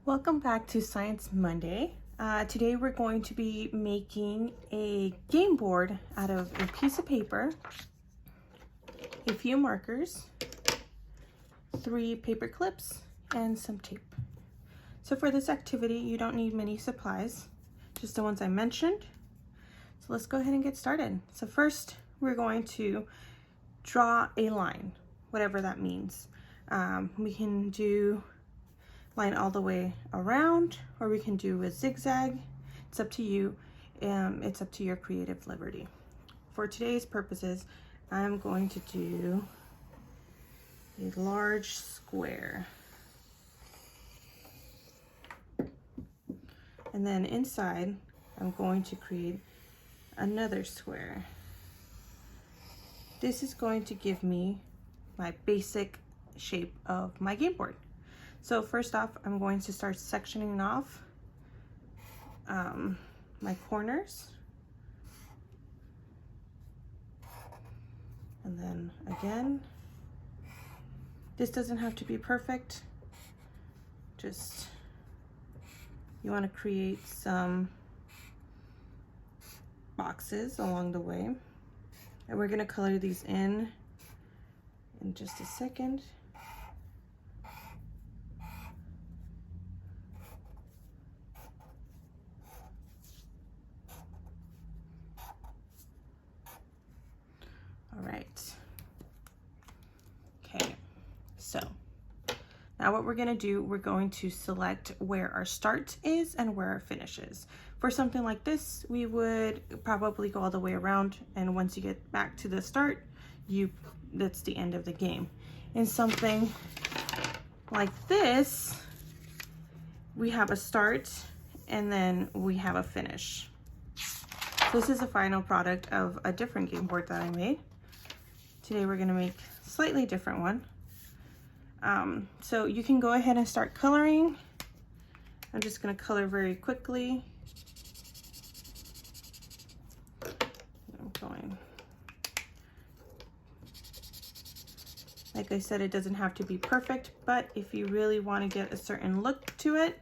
Welcome back to Science Monday. Today we're going to be making a game board out of a piece of paper, a few markers, 3 paper clips, and some tape. So for this activity, you don't need many supplies, just the ones I mentioned. So let's go ahead and get started. So first, we're going to draw a line, whatever that means. We can do line all the way around, or we can do a zigzag. It's up to you. It's up to your creative liberty. For today's purposes, I'm going to do a large square. And then inside, I'm going to create another square. This is going to give me my basic shape of my game board. So first off, I'm going to start sectioning off my corners. And then again, this doesn't have to be perfect. Just, you want to create some boxes along the way. And we're going to color these in just a second. All right. Okay, so now what we're going to do, we're going to select where our start is and where our finish is. For something like this, we would probably go all the way around, and once you get back to the start, that's the end of the game. In something like this, we have a start and then we have a finish. This is a final product of a different game board that I made. Today we're going to make a slightly different one. So you can go ahead and start coloring. I'm just going to color very quickly. I'm going. Like I said, it doesn't have to be perfect, but if you really want to get a certain look to it,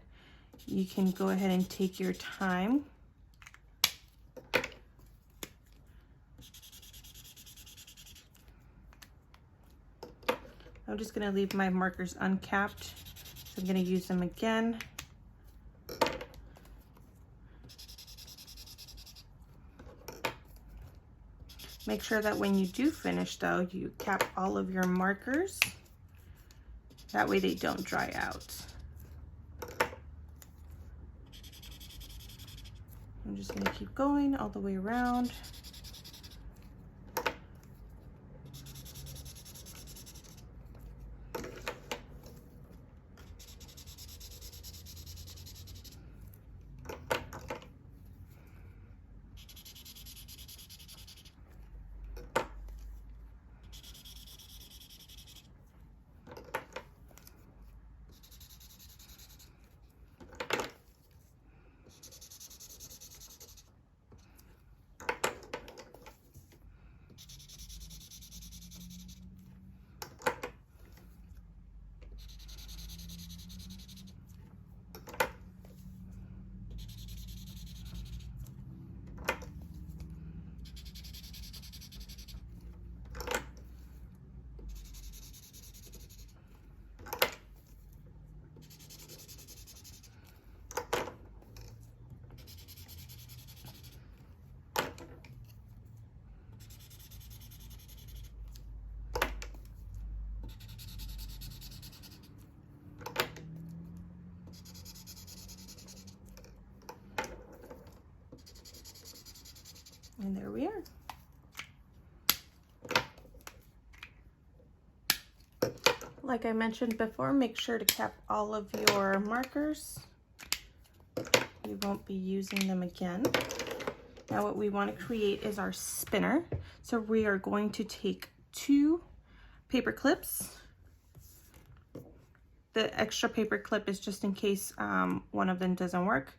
you can go ahead and take your time. I'm just going to leave my markers uncapped, so I'm going to use them again. Make sure that when you do finish, though, you cap all of your markers. That way they don't dry out. I'm just going to keep going all the way around. And there we are. Like I mentioned before, make sure to cap all of your markers. You won't be using them again. Now what we want to create is our spinner. So we are going to take 2 paper clips. The extra paper clip is just in case one of them doesn't work.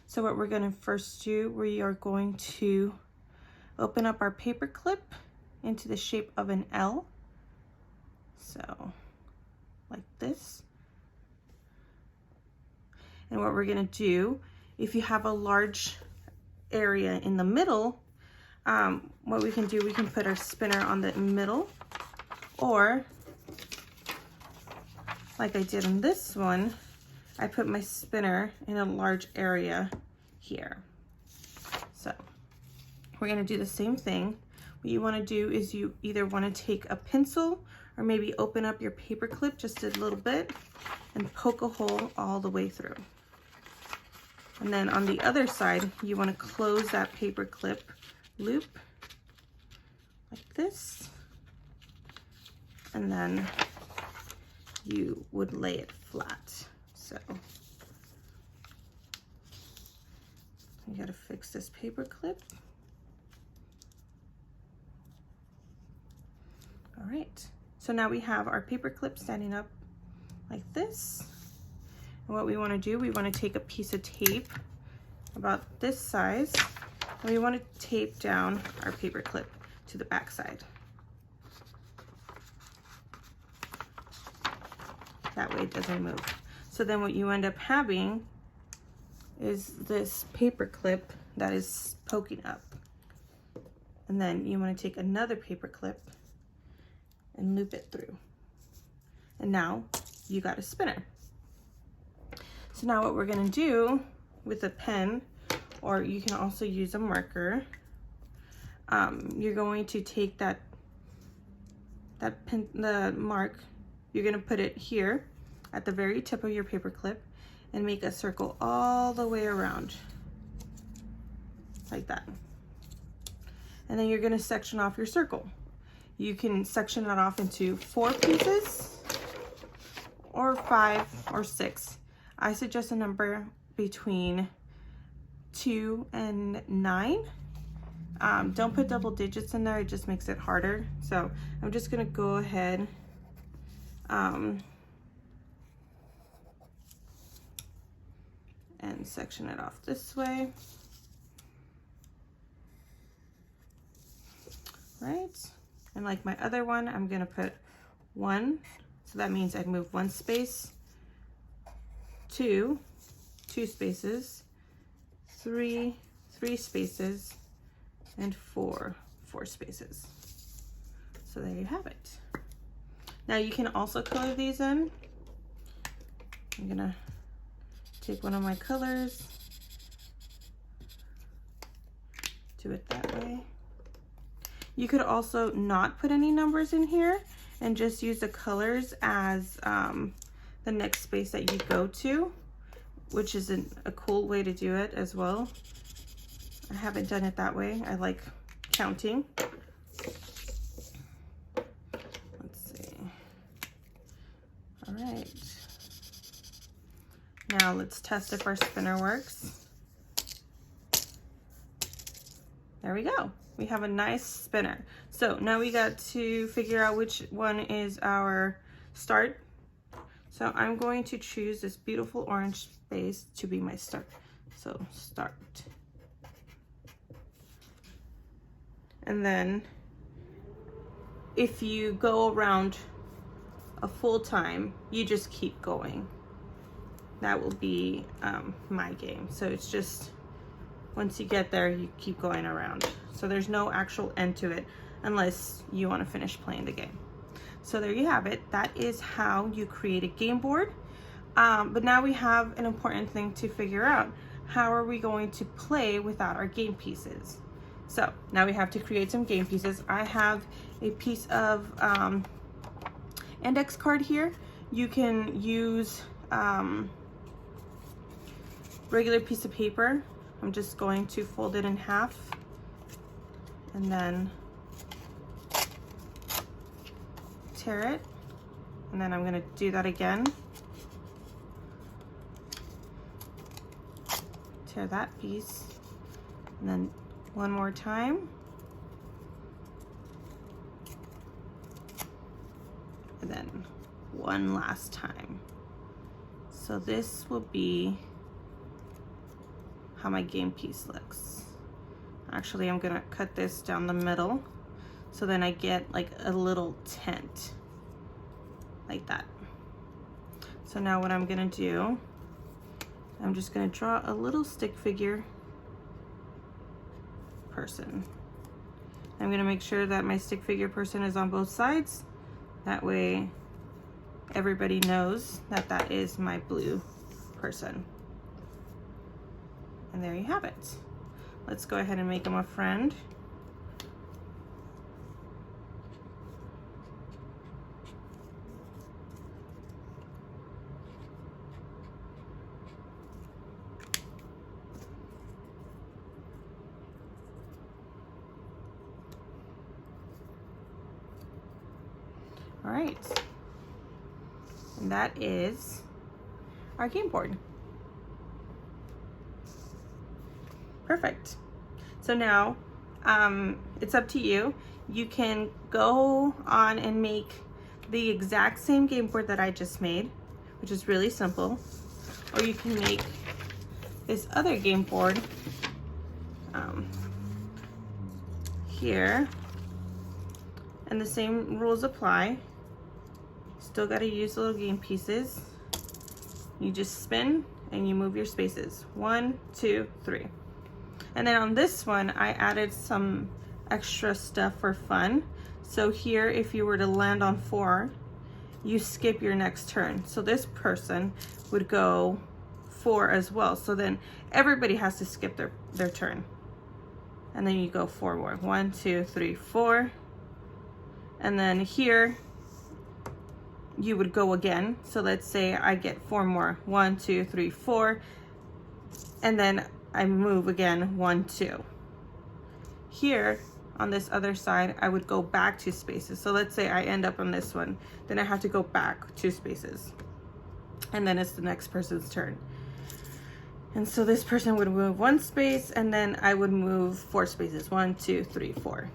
So what we're going to first do, we are going to open up our paper clip into the shape of an L. So like this. And what we're gonna do, if you have a large area in the middle, what we can do, we can put our spinner on the middle, or like I did in this one, I put my spinner in a large area here. So we're gonna do the same thing. What you wanna do is you either wanna take a pencil or maybe open up your paper clip just a little bit and poke a hole all the way through. And then on the other side, you wanna close that paper clip loop like this. And then you would lay it flat. So you gotta fix this paper clip. All right, so now we have our paper clip standing up like this. And what we wanna do, we wanna take a piece of tape about this size, and we wanna tape down our paper clip to the back side. That way it doesn't move. So then what you end up having is this paper clip that is poking up. And then you want to take another paper clip and loop it through. And now you got a spinner. So now what we're going to do with a pen, or you can also use a marker, you're going to take the mark, you're going to put it here at the very tip of your paper clip and make a circle all the way around like that. And then you're going to section off your circle. You can section it off into 4 pieces or 5 or 6. I suggest a number between 2 and 9. Don't put double digits in there, it just makes it harder. So I'm just going to go ahead and section it off this way. Right, and like my other one, I'm gonna put 1, so that means I'd move 1 space, 2 spaces, 3 spaces, and 4 spaces. So there you have it. Now you can also color these in. I'm gonna take one of my colors, do it that way. You could also not put any numbers in here and just use the colors as the next space that you go to, which is a cool way to do it as well. I haven't done it that way. I like counting. Let's see. All right. Now let's test if our spinner works. There we go. We have a nice spinner. So now we got to figure out which one is our start. So I'm going to choose this beautiful orange space to be my start. So start. And then if you go around a full time, you just keep going. That will be my game. So it's just, once you get there, you keep going around. So there's no actual end to it unless you want to finish playing the game. So there you have it. That is how you create a game board. But now we have an important thing to figure out. How are we going to play without our game pieces? So now we have to create some game pieces. I have a piece of index card here. You can use regular piece of paper. I'm just going to fold it in half and then tear it, and then I'm going to do that again, tear that piece, and then one more time, and then one last time. So this will be how my game piece looks. Actually, I'm gonna cut this down the middle so then I get like a little tent like that. So now what I'm gonna do I'm just going to draw a little stick figure person. I'm going to make sure that my stick figure person is on both sides. That way everybody knows that that is my blue person. And there you have it. Let's go ahead and make him a friend. All right, and that is our game board. Perfect. So now it's up to you. You can go on and make the exact same game board that I just made, which is really simple, or you can make this other game board here, and the same rules apply. Still got to use little game pieces. You just spin and you move your spaces. 1, 2, 3. And then on this one, I added some extra stuff for fun. So here, if you were to land on 4, you skip your next turn. So this person would go 4 as well. So then everybody has to skip their turn. And then you go 4 more. 1, 2, 3, 4. And then here, you would go again. So let's say I get 4 more. 1, 2, 3, 4. And then I move again, 1, 2. Here, on this other side, I would go back 2 spaces. So let's say I end up on this one. Then I have to go back 2 spaces. And then it's the next person's turn. And so this person would move 1 space, and then I would move 4 spaces. 1, 2, 3, 4.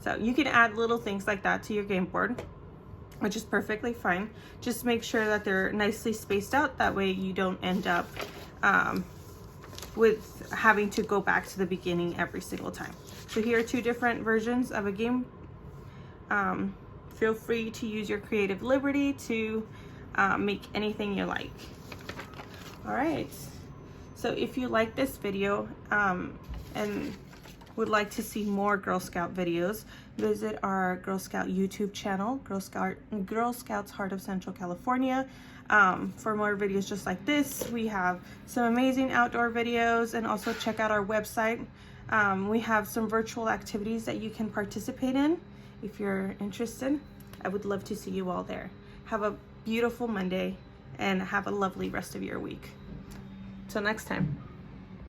So you can add little things like that to your game board, which is perfectly fine. Just make sure that they're nicely spaced out. That way you don't end up with having to go back to the beginning every single time. So here are 2 different versions of a game. Feel free to use your creative liberty to make anything you like. All right. So if you like this video and would like to see more Girl Scout videos, visit our Girl Scout YouTube channel, Girl Scouts Heart of Central California. For more videos just like this. We have some amazing outdoor videos, and also check out our website. We have some virtual activities that you can participate in if you're interested. I would love to see you all there. Have a beautiful Monday and have a lovely rest of your week. Till next time.